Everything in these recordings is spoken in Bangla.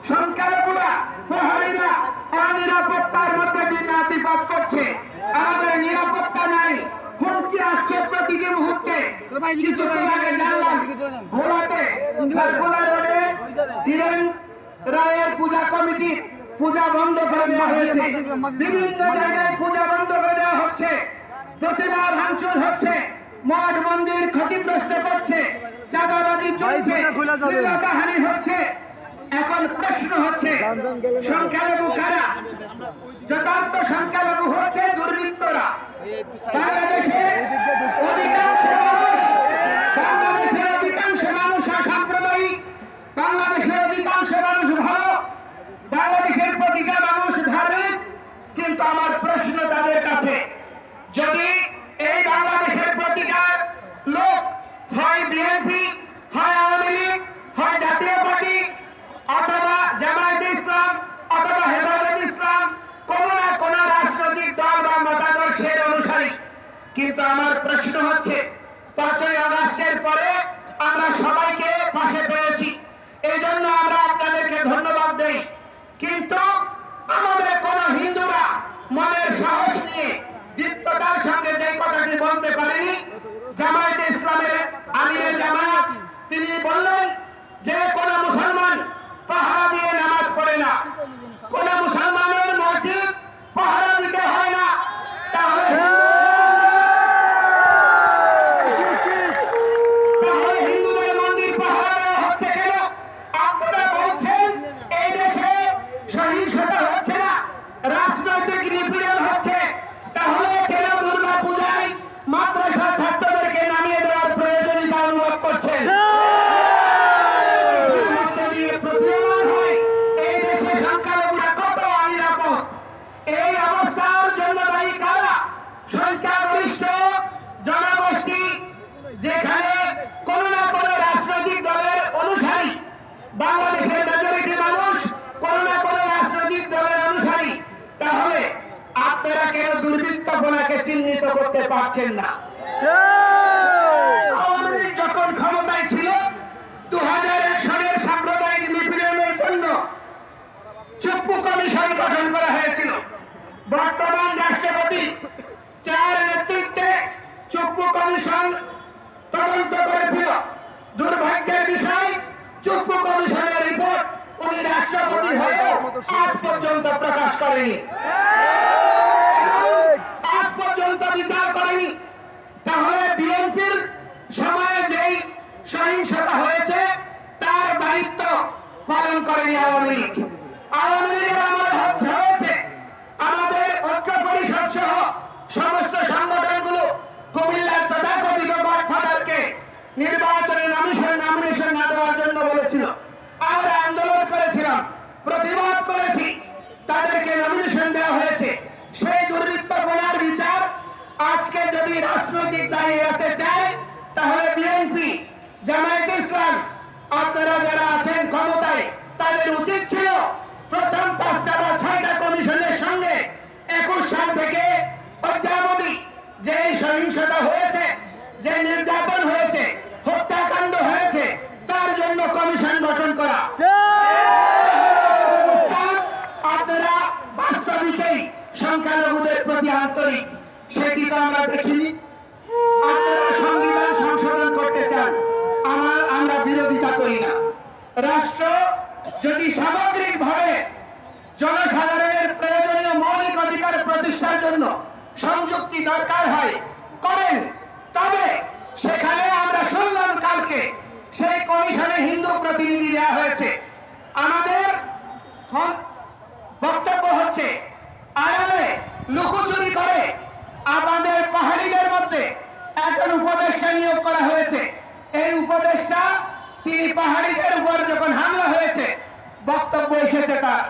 সংখ্যালঘুরা প্রহরীরা অনিরাপত্তার মধ্যে দিন রাতিপাত করছে। আমাদের নিরাপত্তা নাই, হুমকি আসছে প্রতিটি মুহূর্তে। কিছুদিন আগে জানলাম ভোলাতে সার্কুলার রোডে ধীরেন রায়ের পূজা কমিটির পূজা বন্ধ করে দেওয়া হয়েছে। বিভিন্ন জায়গায় পূজা বন্ধ করে দেওয়া হচ্ছে, প্রতিমা ভাঙচুর হচ্ছে, মঠ মন্দির ক্ষতিগ্রস্ত করছে, চাঁদাবাজি চলছে, শ্লীলতাহানি হচ্ছে। এখন প্রশ্ন হচ্ছে সংখ্যালঘু কারা? যথার্থ সংখ্যালঘু হচ্ছে দুর্বৃত্তরা। বাংলাদেশের অধিকাংশ মানুষ অসাম্প্রদায়িক, বাংলাদেশের অধিকাংশ মানুষ ভালো, বাংলাদেশের প্রতিটা মানুষ ধার্মিক। কিন্তু আমার প্রশ্ন তাদের কাছে, যদি এই বাংলাদেশের প্রতিটা লোক হয় বিএনপি, হয় আওয়ামী লীগ, হয় জাতীয় পার্টি, অথবা জামায়াতে ইসলাম, অথবা হেফাজতে ইসলাম, কোন না কোন রাজনৈতিক দল বা মতাদর্শের অনুসারী, কিন্তু আমার প্রশ্ন হচ্ছে 5ই আগস্টের পরে আমরা সবাইকে পাশে পেয়েছি, এই জন্য আমরা আপনাদেরকে ধন্যবাদ দেই। কিন্তু আমাদের কোন হিন্দুরা মনের সাহস নিয়ে দীপ্ততার সঙ্গে যে কথাটি বলতে পারেনি, জামায়াতে ইসলামের আমিরে জামায়াত তিনি বললেন যে কোন মুসলমান পাহারা দিয়ে নামাজ পড়ে না, কোন মুসলমানের মসজিদ পাহারা দিতে হয় না। তাহলে হিন্দুদের মন্দির পাহারা দেওয়া হচ্ছে কেন? আপনারা বলছেন এই দেশে সহিংসতা হচ্ছে না, রাজনৈতিক নিপীড়ন হচ্ছে, তাহলে কেন দুর্গা পূজায় মাদ্রাসা ছাত্রদেরকে নামিয়ে দেওয়ার প্রয়োজনীয়তা অনুভব করছেন? এই দেশে সংখ্যালঘুরা কত অনিরাপদ, এই অবস্থার জন্য দায়ী কারা? সংখ্যাগরিষ্ঠ জনগোষ্ঠী, যেখানে কোন না কোন রাজনৈতিক দলের অনুসারী, বাংলাদেশের মেজরিটি মানুষ কোন না কোন রাজনৈতিক দলের অনুসারী। তাহলে আপনারা কেন দুর্বৃত্তপনাকে চিহ্নিত করতে পারছেন না? আওয়ামী লীগ যখন ক্ষমতায় ছিল 2001 সালের সাম্প্রদায়িক নিপীড়নের জন্য চুপ্পু কমিশন গঠন করা হয়েছিল। বর্তমান রাষ্ট্রপতি যার নেতৃত্বে চুপ্পু কমিশন তদন্ত করেছিল, দুর্ভাগ্যের বিষয় চুপ্পু কমিশনের রিপোর্ট উনি রাষ্ট্রপতি হয়েও আজ পর্যন্ত প্রকাশ করেনি, আজ পর্যন্ত বিচার করেনি। তাহলে বিএনপির সময়ে যেই সহিংসতা হয়েছে তার দায়িত্ব পালন করেনি আওয়ামী লীগ। আওয়ামী লীগের আমলে হয়েছে আমাদের ঐক্য পরিষদ সহ সমস্ত সংগঠনগুলো কুমিল্লার তথাকথিত গডফাদারকে নির্বাচনে নমিনেশন না দেওয়ার জন্য বলেছিল। আমরা আন্দোলন করেছিলাম, প্রতিবাদ করেছি, তাদেরকে নমিনেশন দেওয়া হয়েছে। সেই দুর্বৃত্তপনার বিচার আজকে যদি রাজনৈতিক দায় এড়াতে চায়, তাহলে বিএনপি, জামায়াতে ইসলাম, আপনারা যারা আছেন ক্ষমতায়, তাদের উচিত ছিল প্রথম 5টা বা 6টা কমিশনের সঙ্গে 21 সাল থেকে অদ্যাবধি যে সহিংসতা হয়েছে, যে নির্যাতন হয়েছে, হত্যাকাণ্ড হয়েছে, তার জন্য কমিশন গঠন করা। আপনারা বাস্তবিকই সংখ্যালঘুদের প্রতি আন্তরিক, সেটি তো আমরা দেখিনি। আপনারা সংবিধান সংশোধন করতে চান, আমরা বিরোধিতা করি না। রাষ্ট্র যদি সামগ্রিকভাবে জনসাধারণের প্রয়োজনীয় মৌলিক অধিকার প্রতিষ্ঠার জন্য সংযুক্তি দরকার হয় করেন, তবে সেখানে আমরা শুনলাম কালকে সেই কমিশনে হিন্দু প্রতিনিধি দেওয়া হয়েছে। আমাদের বক্তব্য হচ্ছে আড়ালে লুকোচুরি করে আমাদের পাহাড়িদের মধ্যে একজন উপদেষ্টা নিয়োগ করা হয়েছে। এই উপদেষ্টা তিনি পাহাড়িদের উপর যখন হামলা হয়েছে বক্তব্য এসেছে তার,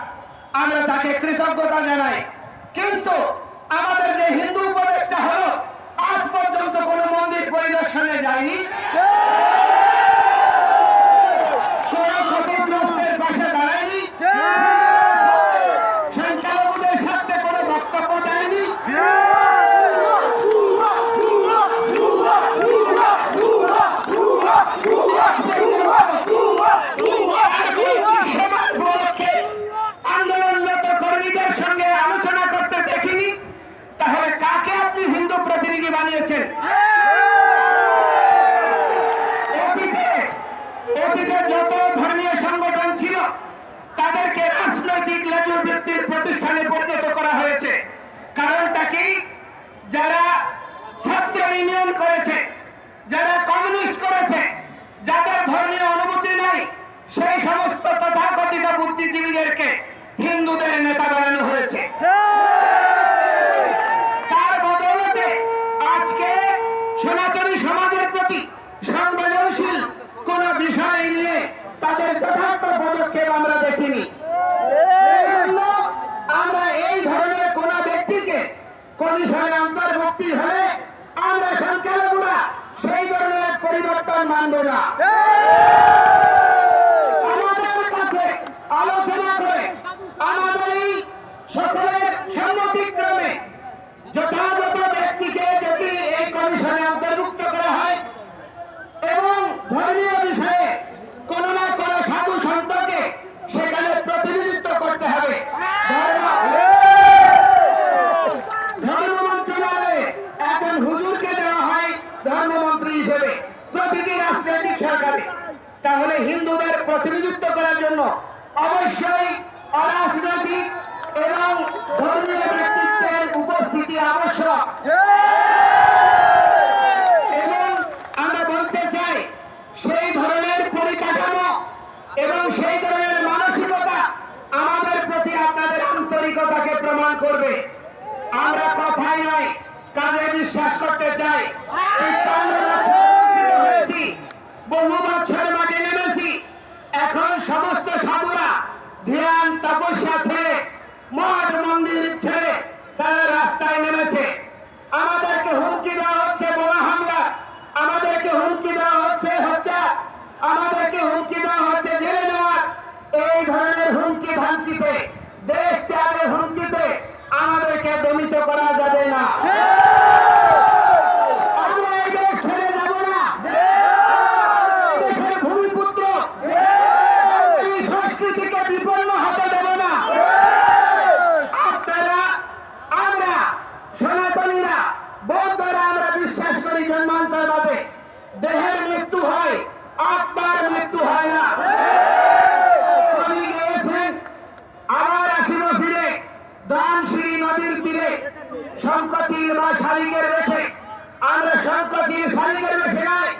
আমরা তাকে কৃতজ্ঞতা জানাই। কিন্তু আমাদের যে হিন্দু উপদেষ্টা হলো আজ পর্যন্ত কোন মন্দির পরিদর্শনে যায়নি, কোন ক্ষতিগ্রস্তের পাশে দাঁড়ায়নি, সংখ্যালঘুদের সাথে কোনো বক্তব্য দেয়নি। সমাজ উপলক্ষে থাকি যারা ছাত্র ইউনিয়ন করেছে, যারা কমিউনিস্ট করেছে, যাদের ধর্মীয় অনুভূতি নাই, সেই সমস্ত তথাকথিত বুদ্ধিজীবীদেরকে হিন্দুদের নেতা বানানো হয়েছে। তার বদৌলতে আজকে সনাতনী সমাজের প্রতি সংবেদনশীল কোন বিষয় নিয়ে তাদের যথার্থ পদক্ষেপ আমরা দেখিনি। এই জন্য আমরা এই ধরনের কোন ব্যক্তিকে কমিশনে অন্তর্ভুক্তি হলে আমরা সংখ্যালঘুরা সেই ধরনের পরিবর্তন মানব না। আমাদের কাছে আলোচনা করে আমাদের এই সকলের সম্মতিক্রমে যথাযথ ব্যক্তিকে যদি এই কমিশনে অন্তর্ভুক্ত করা হয় এবং ধর্মীয় বিষয়ে কোন না কোন সাধু সন্তকে সেখানে প্রতিনিধিত্ব করতে হবে। ধর্ম মন্ত্রণালয়ে এখন হুজুরকে দেওয়া হয় ধর্মমন্ত্রী হিসেবে প্রতিটি রাজনৈতিক সরকারে, তাহলে হিন্দুদের প্রতিনিধিত্ব করার জন্য অবশ্যই অরাজনৈতিক এবং ধর্মীয় ব্যক্তিত্বের উপস্থিতি আবশ্যক। এবং আমরা বলতে চাই সেই ধরনের পরিকাঠামো এবং সেই ধরনের মানসিকতা আমাদের প্রতি আপনাদের আন্তরিকতাকে প্রমাণ করবে। আমরা কথাই নয় কাজে বিশ্বাস করতে চাই। ৫৩ বছর বঞ্চিত হয়েছি, বহু বছর মাঠে নেমেছি, এখন সমস্ত সাধুরা ধ্যান তপস্যা ছেড়ে মঠ মন্দির ছেড়ে তারা রাস্তায় নেমেছে। আমাদেরকে হুমকি দেওয়া হচ্ছে বোমা হামলা, আমাদেরকে হুমকি দেওয়া হচ্ছে হত্যা, আমাদেরকে হুমকি দেওয়া হচ্ছে জেলে নেওয়ার। এই ধরনের হুমকি ধামকিতে, দেশ ত্যাগের হুমকিতে আমাদেরকে দমিত করা যাবে না। আমরা এই দেশ ছেড়ে যাব না। দেশের ভূমিপুত্র এই সংস্কৃতিকে বিপন্ন হতে দেব না। আপনারা, আমরা সনাতনীরা, বৌদ্ধরা আমরা বিশ্বাস করি জন্মান্তরবাদে দেহের মৃত্যু হয়, আত্মার মৃত্যু হয় না। কবি গেয়েছেন, আবার আসিব ফিরে দানশিরি নদীর তীরে শঙ্খচিল বা শালিকের বেশে। আমরা শঙ্খচিল শালিকের বেশে নয়,